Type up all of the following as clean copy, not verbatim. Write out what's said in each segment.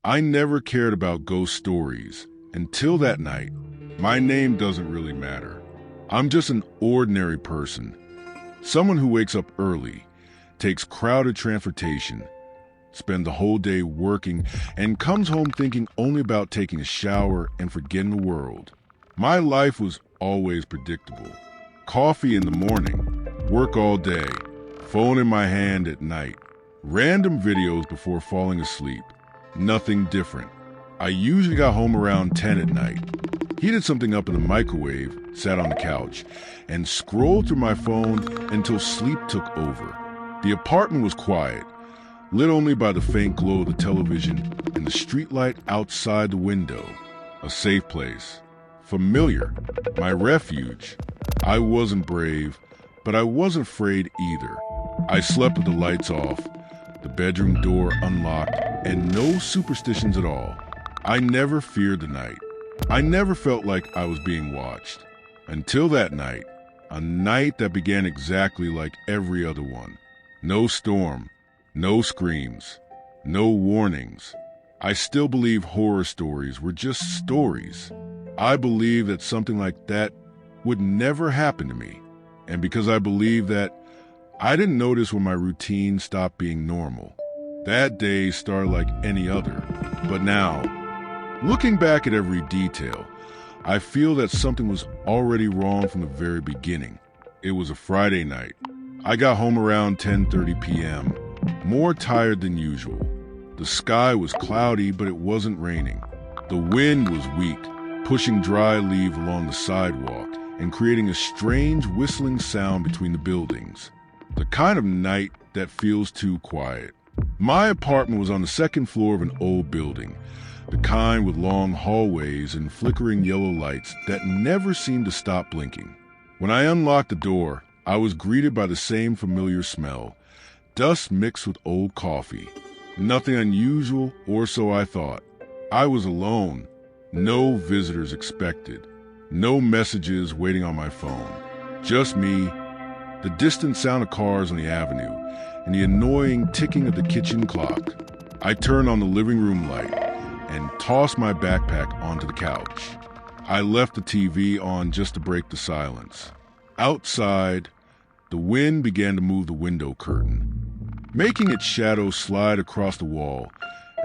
I never cared about ghost stories until that night. My name doesn't really matter. I'm just an ordinary person. Someone who wakes up early, takes crowded transportation, spends the whole day working, and comes home thinking only about taking a shower and forgetting the world. My life was always predictable. Coffee in the morning, work all day, phone in my hand at night, random videos before falling asleep. Nothing different. I usually got home around 10 at night, heated something up in the microwave, sat on the couch, and scrolled through my phone until sleep took over. The apartment was quiet, lit only by the faint glow of the television and the streetlight outside the window. A safe place. Familiar. My refuge. I wasn't brave, but I wasn't afraid either. I slept with the lights off, the bedroom door unlocked, and no superstitions at all. I never feared the night. I never felt like I was being watched. Until that night, a night that began exactly like every other one. No storm, no screams, no warnings. I still believe horror stories were just stories. I believe that something like that would never happen to me. And because I believe that, I didn't notice when my routine stopped being normal. That day started like any other. But now, looking back at every detail, I feel that something was already wrong from the very beginning. It was a Friday night. I got home around 10:30 p.m., more tired than usual. The sky was cloudy, but it wasn't raining. The wind was weak, pushing dry leaves along the sidewalk and creating a strange whistling sound between the buildings. The kind of night that feels too quiet. My apartment was on the second floor of an old building, the kind with long hallways and flickering yellow lights that never seemed to stop blinking. When I unlocked the door, I was greeted by the same familiar smell, dust mixed with old coffee. Nothing unusual, or so I thought. I was alone, no visitors expected, no messages waiting on my phone. Just me, the distant sound of cars on the avenue, and the annoying ticking of the kitchen clock. I turned on the living room light and tossed my backpack onto the couch. I left the TV on just to break the silence. Outside, the wind began to move the window curtain, making its shadow slide across the wall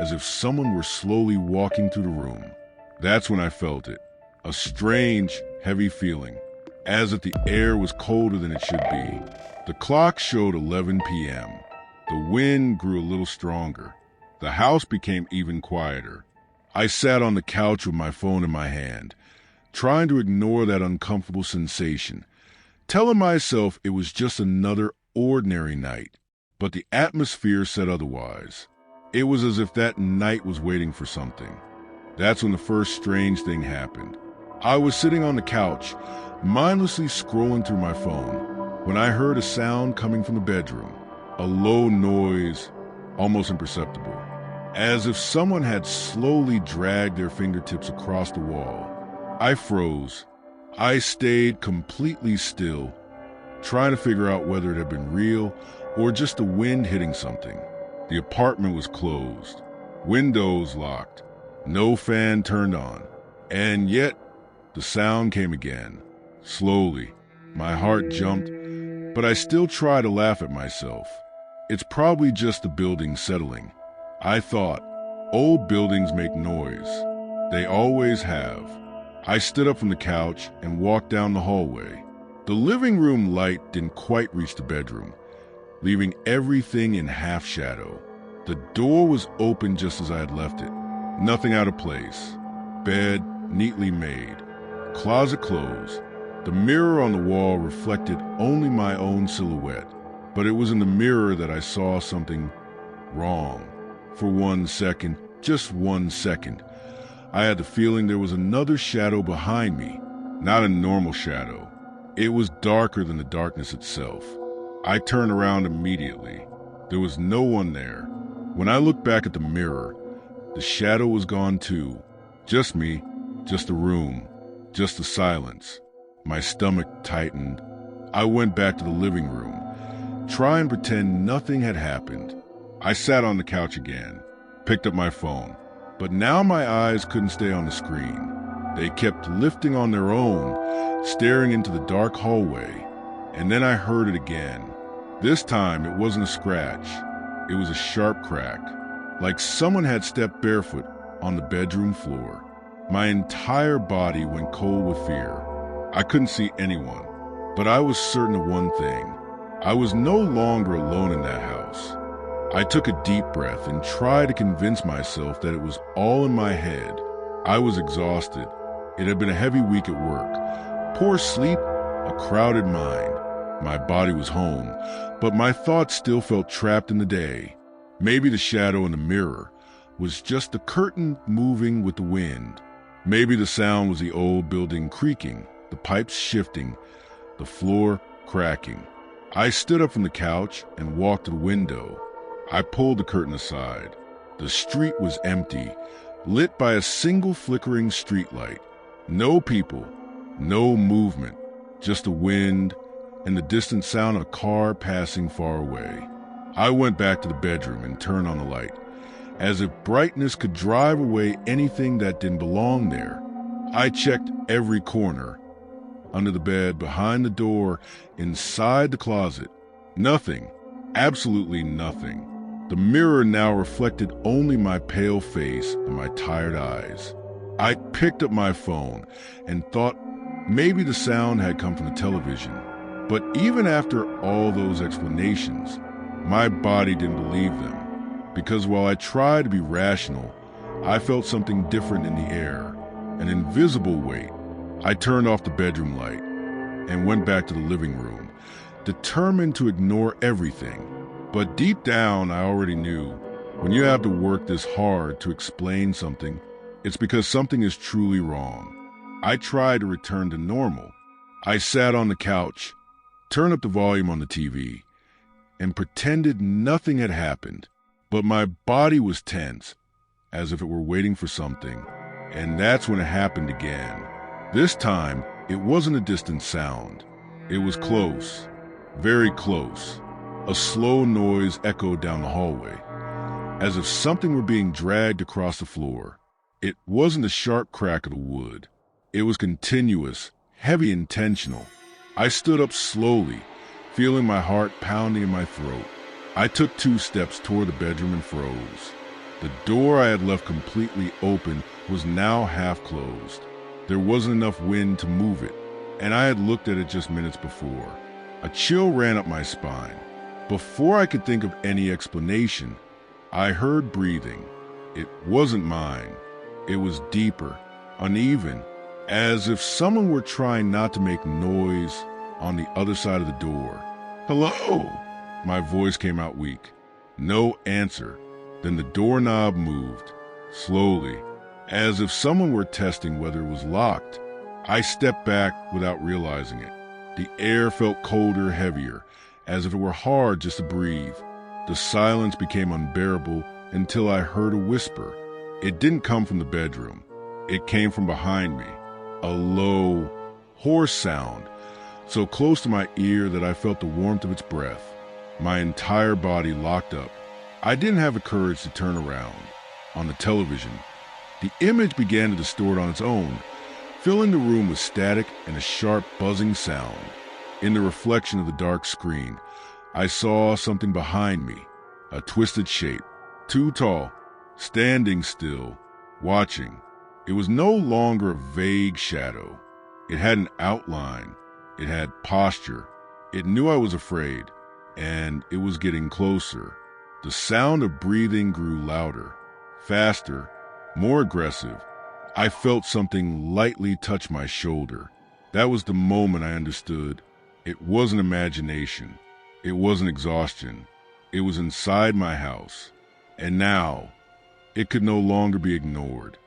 as if someone were slowly walking through the room. That's when I felt it, a strange, heavy feeling, as if the air was colder than it should be. The clock showed 11 p.m. The wind grew a little stronger. The house became even quieter. I sat on the couch with my phone in my hand, trying to ignore that uncomfortable sensation, telling myself it was just another ordinary night. But the atmosphere said otherwise. It was as if that night was waiting for something. That's when the first strange thing happened. I was sitting on the couch, mindlessly scrolling through my phone, when I heard a sound coming from the bedroom, a low noise, almost imperceptible, as if someone had slowly dragged their fingertips across the wall. I froze. I stayed completely still, trying to figure out whether it had been real or just the wind hitting something. The apartment was closed, windows locked, no fan turned on, and yet the sound came again, slowly. My heart jumped, but I still tried to laugh at myself. It's probably just the building settling. I thought, old buildings make noise. They always have. I stood up from the couch and walked down the hallway. The living room light didn't quite reach the bedroom, leaving everything in half shadow. The door was open just as I had left it. Nothing out of place. Bed neatly made. Closet closed. The mirror on the wall reflected only my own silhouette, but it was in the mirror that I saw something wrong. For 1 second, just 1 second, I had the feeling there was another shadow behind me, not a normal shadow. It was darker than the darkness itself. I turned around immediately. There was no one there. When I looked back at the mirror, the shadow was gone too. Just me, just the room, just the silence. My stomach tightened. I went back to the living room, trying to pretend nothing had happened. I sat on the couch again, picked up my phone, But now my eyes couldn't stay on the screen. They kept lifting on their own, staring into the dark hallway, and then I heard it again. This time it wasn't a scratch. It was a sharp crack, like someone had stepped barefoot on the bedroom floor. My entire body went cold with fear. I couldn't see anyone, but I was certain of one thing. I was no longer alone in that house. I took a deep breath and tried to convince myself that it was all in my head. I was exhausted. It had been a heavy week at work. Poor sleep, a crowded mind. My body was home, but my thoughts still felt trapped in the day. Maybe the shadow in the mirror was just the curtain moving with the wind. Maybe the sound was the old building creaking, the pipes shifting, the floor cracking. I stood up from the couch and walked to the window. I pulled the curtain aside. The street was empty, lit by a single flickering streetlight. No people, no movement, just the wind and the distant sound of a car passing far away. I went back to the bedroom and turned on the light, as if brightness could drive away anything that didn't belong there. I checked every corner, under the bed, behind the door, inside the closet. Nothing, absolutely nothing. The mirror now reflected only my pale face and my tired eyes. I picked up my phone and thought maybe the sound had come from the television. But even after all those explanations, my body didn't believe them. Because while I tried to be rational, I felt something different in the air, an invisible weight. I turned off the bedroom light and went back to the living room, determined to ignore everything. But deep down, I already knew, when you have to work this hard to explain something, it's because something is truly wrong. I tried to return to normal. I sat on the couch, turned up the volume on the TV, and pretended nothing had happened. But my body was tense, as if it were waiting for something. And that's when it happened again. This time, it wasn't a distant sound. It was close, very close. A slow noise echoed down the hallway, as if something were being dragged across the floor. It wasn't a sharp crack of the wood. It was continuous, heavy, intentional. I stood up slowly, feeling my heart pounding in my throat. I took 2 steps toward the bedroom and froze. The door I had left completely open was now half closed. There wasn't enough wind to move it, and I had looked at it just minutes before. A chill ran up my spine. Before I could think of any explanation, I heard breathing. It wasn't mine. It was deeper, uneven, as if someone were trying not to make noise on the other side of the door. "Hello?" My voice came out weak. No answer. Then the doorknob moved, slowly, as if someone were testing whether it was locked. I stepped back without realizing it. The air felt colder, heavier, as if it were hard just to breathe. The silence became unbearable until I heard a whisper. It didn't come from the bedroom. It came from behind me. A low, hoarse sound, so close to my ear that I felt the warmth of its breath. My entire body locked up. I didn't have the courage to turn around. On the television, the image began to distort on its own, filling the room with static and a sharp buzzing sound. In the reflection of the dark screen, I saw something behind me, a twisted shape, too tall, standing still, watching. It was no longer a vague shadow. It had an outline. It had posture. It knew I was afraid, and it was getting closer. The sound of breathing grew louder, faster, more aggressive. I felt something lightly touch my shoulder. That was the moment I understood. It wasn't imagination. It wasn't exhaustion. It was inside my house. And now, it could no longer be ignored.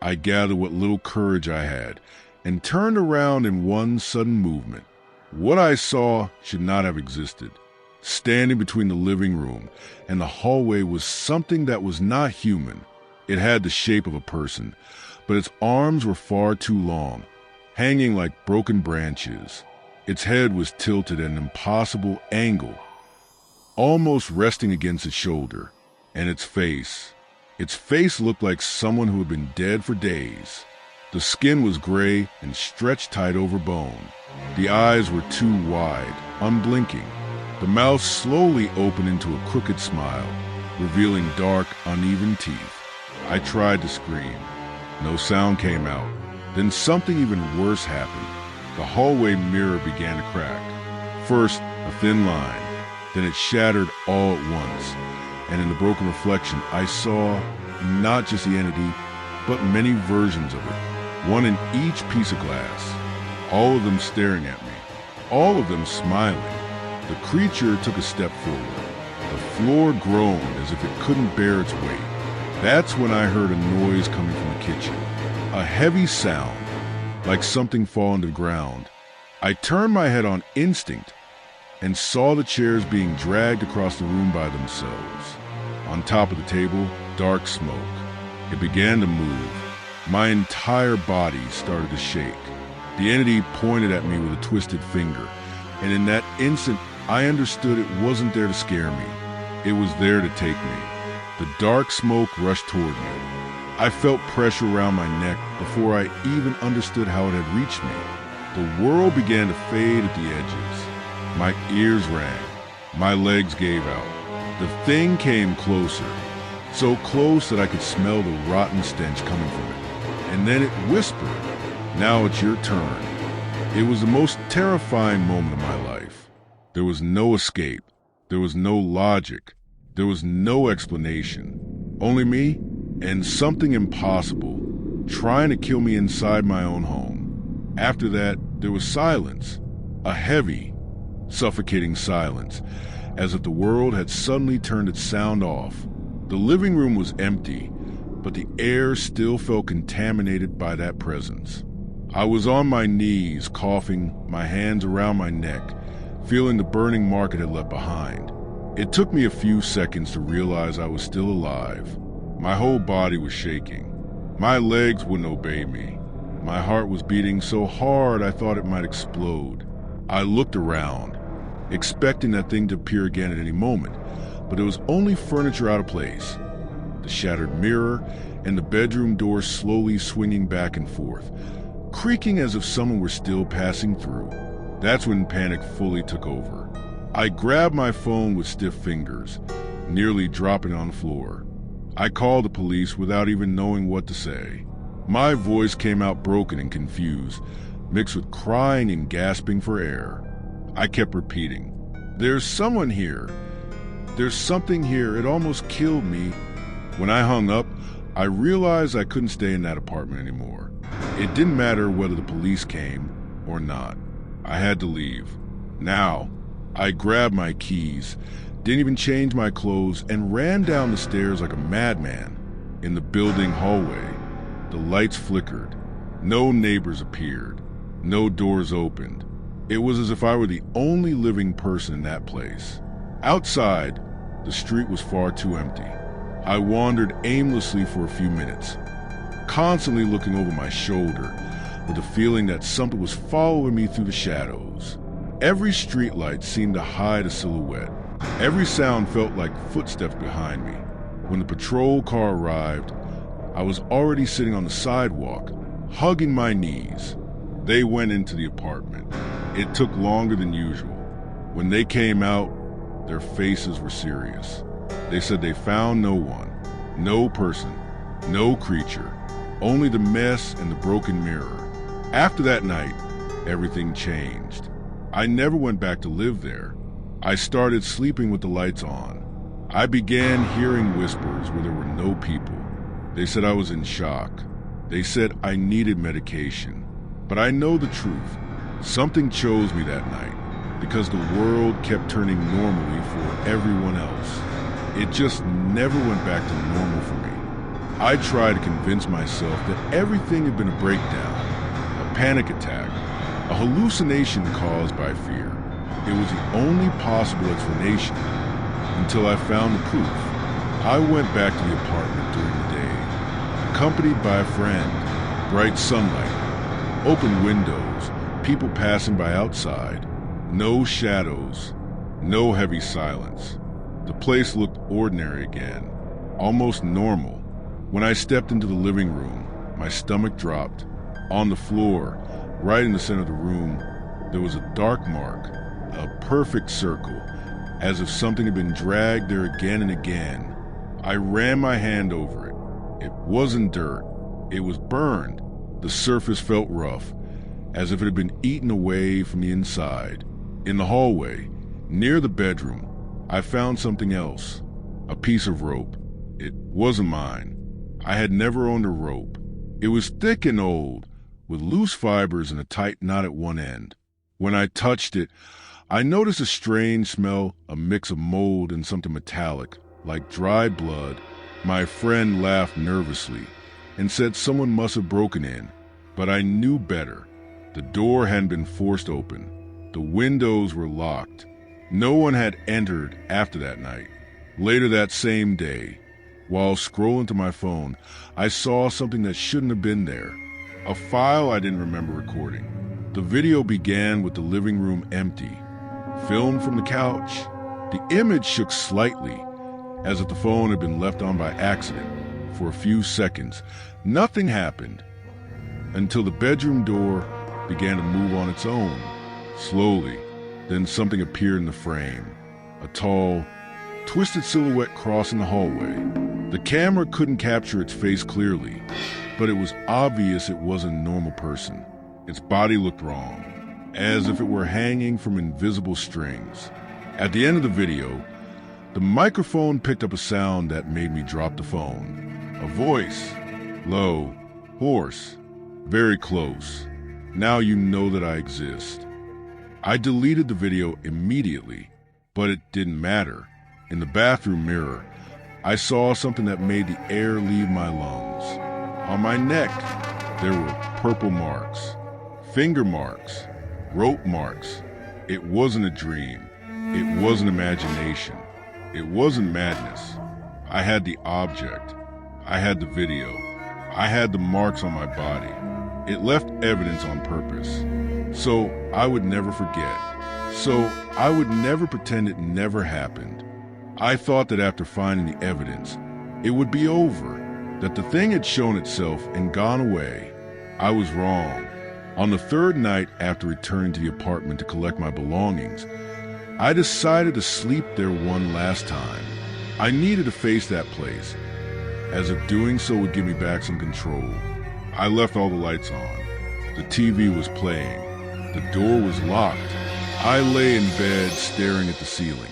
I gathered what little courage I had and turned around in one sudden movement. What I saw should not have existed. Standing between the living room and the hallway was something that was not human. It had the shape of a person, but its arms were far too long, hanging like broken branches. Its head was tilted at an impossible angle, almost resting against its shoulder, and its face, Its face looked like someone who had been dead for days. The skin was gray and stretched tight over bone. The eyes were too wide, unblinking. The mouth slowly opened into a crooked smile, revealing dark, uneven teeth. I tried to scream. No sound came out. Then something even worse happened. The hallway mirror began to crack. First, a thin line. Then it shattered all at once. And in the broken reflection, I saw not just the entity, but many versions of it. One in each piece of glass. All of them staring at me. All of them smiling. The creature took a step forward. The floor groaned as if it couldn't bear its weight. That's when I heard a noise coming from the kitchen. A heavy sound, like something falling to the ground. I turned my head on instinct and saw the chairs being dragged across the room by themselves. On top of the table, dark smoke. It began to move. My entire body started to shake. The entity pointed at me with a twisted finger, and in that instant, I understood it wasn't there to scare me. It was there to take me. The dark smoke rushed toward me. I felt pressure around my neck before I even understood how it had reached me. The world began to fade at the edges. My ears rang. My legs gave out. The thing came closer, so close that I could smell the rotten stench coming from it. And then it whispered, "Now it's your turn." It was the most terrifying moment of my life. There was no escape. There was no logic. There was no explanation. Only me and something impossible trying to kill me inside my own home. After that, there was silence. A heavy, suffocating silence, as if the world had suddenly turned its sound off. The living room was empty, but the air still felt contaminated by that presence. I was on my knees, coughing, my hands around my neck, feeling the burning mark it had left behind. It took me a few seconds to realize I was still alive. My whole body was shaking. My legs wouldn't obey me. My heart was beating so hard I thought it might explode. I looked around, expecting that thing to appear again at any moment, but it was only furniture out of place. The shattered mirror and the bedroom door slowly swinging back and forth, creaking as if someone were still passing through. That's when panic fully took over. I grabbed my phone with stiff fingers, nearly dropping on the floor. I called the police without even knowing what to say. My voice came out broken and confused, mixed with crying and gasping for air. I kept repeating, "There's someone here. There's something here. It almost killed me." When I hung up, I realized I couldn't stay in that apartment anymore. It didn't matter whether the police came or not. I had to leave. Now, I grabbed my keys, didn't even change my clothes, and ran down the stairs like a madman. In the building hallway, the lights flickered. No neighbors appeared. No doors opened. It was as if I were the only living person in that place. Outside, the street was far too empty. I wandered aimlessly for a few minutes, constantly looking over my shoulder with the feeling that something was following me through the shadows. Every streetlight seemed to hide a silhouette. Every sound felt like footsteps behind me. When the patrol car arrived, I was already sitting on the sidewalk, hugging my knees. They went into the apartment. It took longer than usual. When they came out, their faces were serious. They said they found no one, no person, no creature, only the mess and the broken mirror. After that night, everything changed. I never went back to live there. I started sleeping with the lights on. I began hearing whispers where there were no people. They said I was in shock. They said I needed medication. But I know the truth. Something chose me that night because the world kept turning normally for everyone else. It just never went back to normal for me. I tried to convince myself that everything had been a breakdown, a panic attack, a hallucination caused by fear. It was the only possible explanation until I found the proof. I went back to the apartment during the day, accompanied by a friend. Bright sunlight, open windows, people passing by outside, no shadows, no heavy silence. The place looked ordinary again, almost normal. When I stepped into the living room, my stomach dropped. On the floor, right in the center of the room, there was a dark mark, a perfect circle, as if something had been dragged there again and again. I ran my hand over it. It wasn't dirt. It was burned. The surface felt rough, as if it had been eaten away from the inside. In the hallway, near the bedroom, I found something else. A piece of rope. It wasn't mine. I had never owned a rope. It was thick and old, with loose fibers and a tight knot at one end. When I touched it, I noticed a strange smell, a mix of mold and something metallic, like dried blood. My friend laughed nervously and said someone must have broken in, but I knew better. The door hadn't been forced open. The windows were locked. No one had entered after that night. Later that same day, while scrolling to my phone, I saw something that shouldn't have been there. A file I didn't remember recording. The video began with the living room empty. Filmed from the couch. The image shook slightly, as if the phone had been left on by accident. For a few seconds, nothing happened, until the bedroom door began to move on its own. Slowly, then something appeared in the frame. A tall, twisted silhouette crossing the hallway. The camera couldn't capture its face clearly, but it was obvious it wasn't a normal person. Its body looked wrong, as if it were hanging from invisible strings. At the end of the video, the microphone picked up a sound that made me drop the phone. A voice, low, hoarse, very close. Now you know that I exist. I deleted the video immediately, but it didn't matter. In the bathroom mirror, I saw something that made the air leave my lungs. On my neck, there were purple marks, finger marks, rope marks. It wasn't a dream. It wasn't imagination. It wasn't madness. I had the object. I had the video. I had the marks on my body. It left evidence on purpose. So I would never forget. So I would never pretend it never happened. I thought that after finding the evidence, it would be over, that the thing had shown itself and gone away. I was wrong. On the third night after returning to the apartment to collect my belongings, I decided to sleep there one last time. I needed to face that place, as if doing so would give me back some control. I left all the lights on. The TV was playing. The door was locked. I lay in bed staring at the ceiling,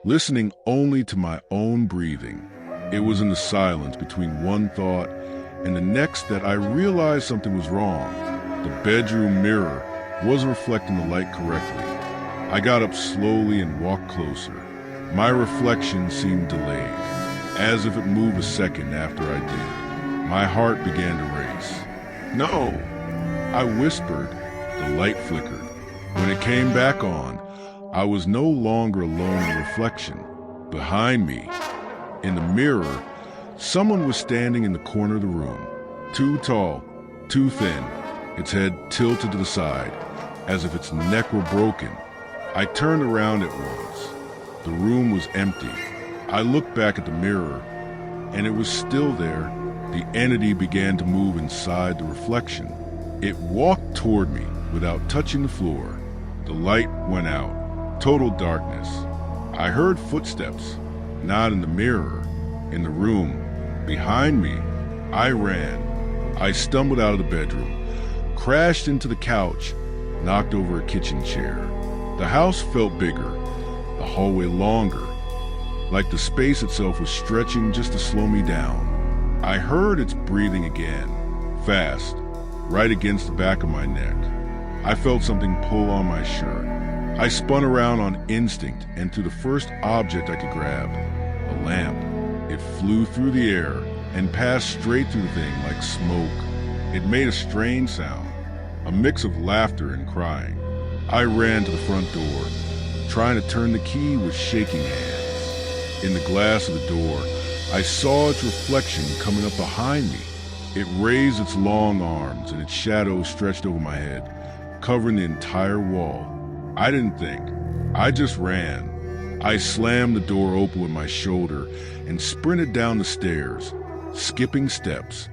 listening only to my own breathing. It was in the silence between one thought and the next that I realized something was wrong. The bedroom mirror wasn't reflecting the light correctly. I got up slowly and walked closer. My reflection seemed delayed, as if it moved a second after I did. My heart began to race. No, I whispered. The light flickered. When it came back on, I was no longer alone in the reflection. Behind me, in the mirror, someone was standing in the corner of the room. Too tall, too thin, its head tilted to the side, as if its neck were broken. I turned around at once. The room was empty. I looked back at the mirror, and it was still there. The entity began to move inside the reflection. It walked toward me without touching the floor. The light went out. Total darkness. I heard footsteps, not in the mirror, in the room. Behind me, I ran. I stumbled out of the bedroom, crashed into the couch, knocked over a kitchen chair. The house felt bigger, the hallway longer, like the space itself was stretching just to slow me down. I heard its breathing again, fast, right against the back of my neck. I felt something pull on my shirt. I spun around on instinct and to the first object I could grab, a lamp. It flew through the air and passed straight through the thing like smoke. It made a strange sound, a mix of laughter and crying. I ran to the front door, trying to turn the key with shaking hands. In the glass of the door, I saw its reflection coming up behind me. It raised its long arms and its shadow stretched over my head, covering the entire wall. I didn't think. I just ran. I slammed the door open with my shoulder and sprinted down the stairs. skipping steps,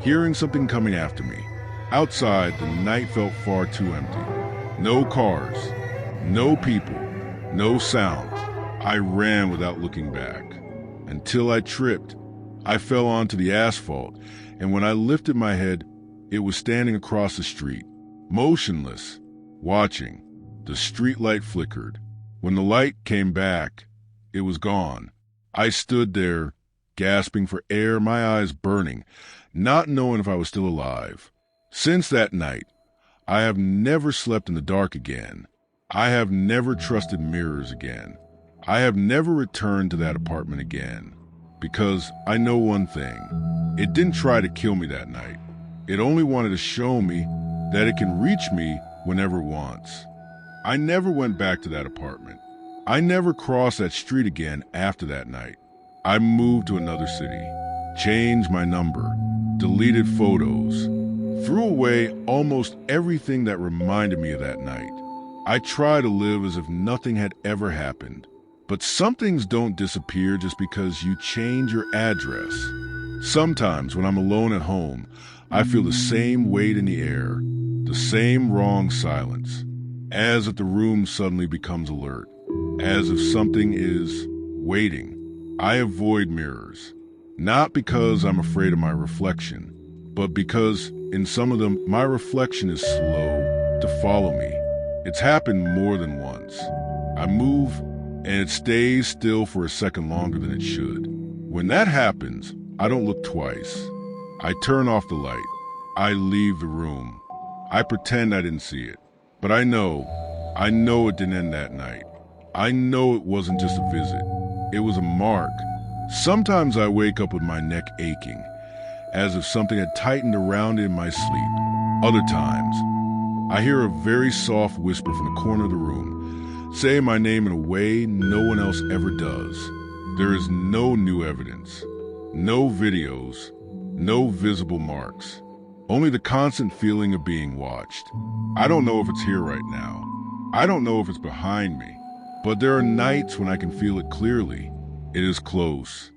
hearing something coming after me. Outside, the night felt far too empty. No cars, no people, no sound. I ran without looking back. Until I tripped. I fell onto the asphalt, and when I lifted my head, it was standing across the street, motionless, watching. The street light flickered. When the light came back, it was gone. I stood there, gasping for air, my eyes burning, not knowing if I was still alive. Since that night, I have never slept in the dark again. I have never trusted mirrors again. I have never returned to that apartment again. Because I know one thing. It didn't try to kill me that night. It only wanted to show me that it can reach me whenever it wants. I never went back to that apartment. I never crossed that street again after that night. I moved to another city, changed my number, deleted photos, threw away almost everything that reminded me of that night. I try to live as if nothing had ever happened. But some things don't disappear just because you change your address. Sometimes when I'm alone at home, I feel the same weight in the air, the same wrong silence, as if the room suddenly becomes alert, as if something is waiting. I avoid mirrors, not because I'm afraid of my reflection, but because in some of them, my reflection is slow to follow me. It's happened more than once. I move and it stays still for a second longer than it should. When that happens, I don't look twice. I turn off the light. I leave the room. I pretend I didn't see it. But I know it didn't end that night. I know it wasn't just a visit. It was a mark. Sometimes I wake up with my neck aching, as if something had tightened around it in my sleep. Other times, I hear a very soft whisper from the corner of the room, saying my name in a way no one else ever does. There is no new evidence, no videos, no visible marks, only the constant feeling of being watched. I don't know if it's here right now. I don't know if it's behind me, but there are nights when I can feel it clearly. It is close.